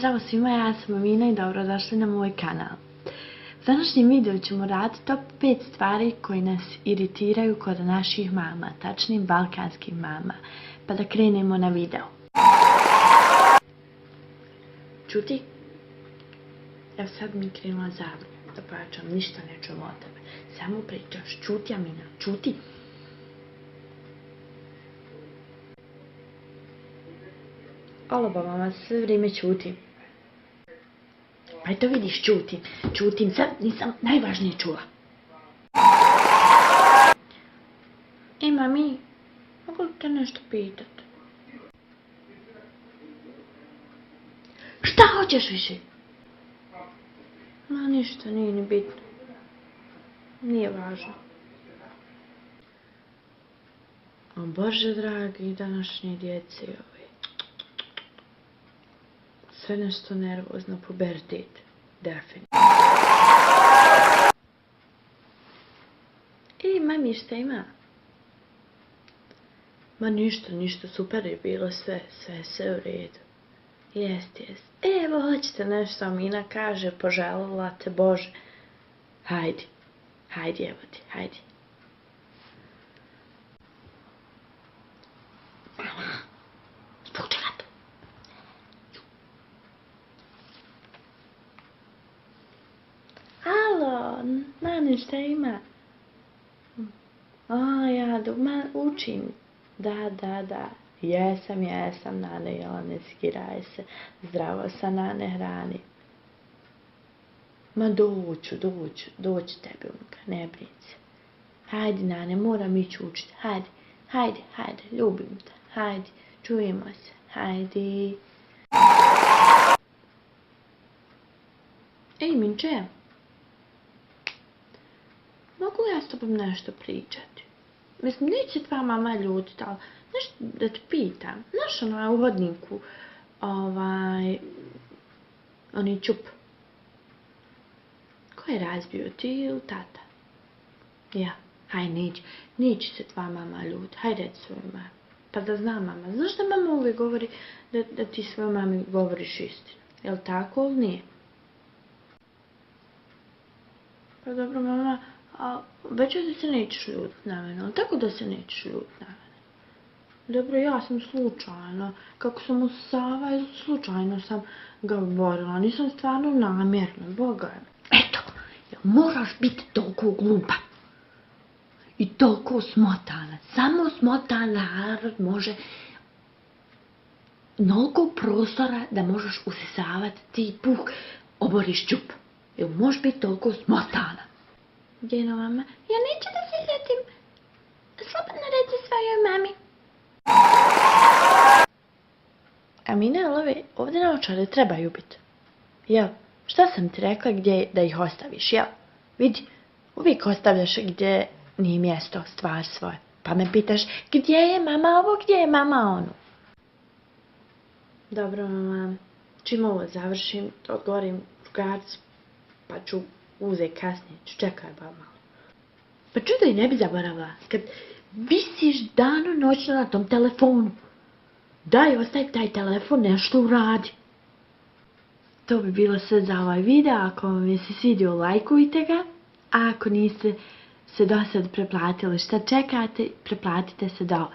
Pozdrav svima, ja sam Amina i dobrodošli na moj kanal. U današnjem videu ćemo raditi top 5 stvari koje nas iritiraju kod naših mama, tačnije balkanskih mama. Pa da krenemo na video. Čuti? Evo sad mi krenula zabrana da plaćam, ništa ne čujem od tebe. Samo pričaš, čuti Amina, čuti. Oloba mama, sve vrijeme čutim. Pa to vidiš, čutim, sad nisam najvažnije čula. Mami, mogu li te nešto pitat? Šta hoćeš više? Ma ništa, nije ni bitno. Nije važno. O Bože dragi, današnji djeci ovi. Sve nešto nervozno, pubertet, definitivno. Mami, šta ima? Ma ništa, super je bilo sve u redu. Jest. Evo, hoćete nešto, Amina kaže, poželjela te Bože. Hajdi, evo ti, hajdi. Nani, šta ima? Učim. Da. Jesam, Nane, jel, ne skiraj se. Zdravo sa Nane hrani. Ma doću tebi, unuka, ne brini se. Hajde, Nane, moram ići učiti. Hajde, ljubim te. Hajde, čujemo se. Hajde. Minče. Mogu ja s tobom nešto pričati? Mislim, neće tvoja mama ljutit, ali nešto da te pitam. Znaš u hodniku, oni čup. Ko je razbio, ti ili tata? Ja, neće se tvoja mama ljutit, hajde reci svojoj mami. Pa da zna mama, znaš da mama uvijek govori da ti svojoj mami govoriš istinu. Jel tako ili nije? Pa dobro, mama, obećaj da se nećeš ljutit na mene, ali tako da se nećeš ljutit na mene. Dobro, ja sam slučajno, kako sam usava, slučajno sam ga oborila, nisam stvarno namjerno, Boga je. Eto, moraš biti toliko glupa i toliko smotana. Samo smotan narod može mnogo prostora da možeš usisavati ti puh, oboriš čup. Jel možeš biti toliko smotana? Gdje mama? Ja neću da se ljetim. Slobodno reci svojoj mami. Amina, ovdje naočare trebaju biti. Jel, šta sam ti rekla gdje da ih ostaviš, jel? Vidi, uvijek ostavljaš gdje nije mjesto, stvar svoje. Pa me pitaš gdje je mama ovo, gdje je mama ono. Dobro, mama, čim ovo završim, odgovorim drugarcu, pa ću uzeti kasnije, ću čekaj ba malo. Pa čudo i ne bi zaboravila, kad visiš dano noćno na tom telefonu. Daj, ostavi taj telefon, nešto uradi. To bi bilo sve za ovaj video, ako vam je se svidio, lajkujte ga, a ako niste se do sad preplatili šta čekate, preplatite se dole.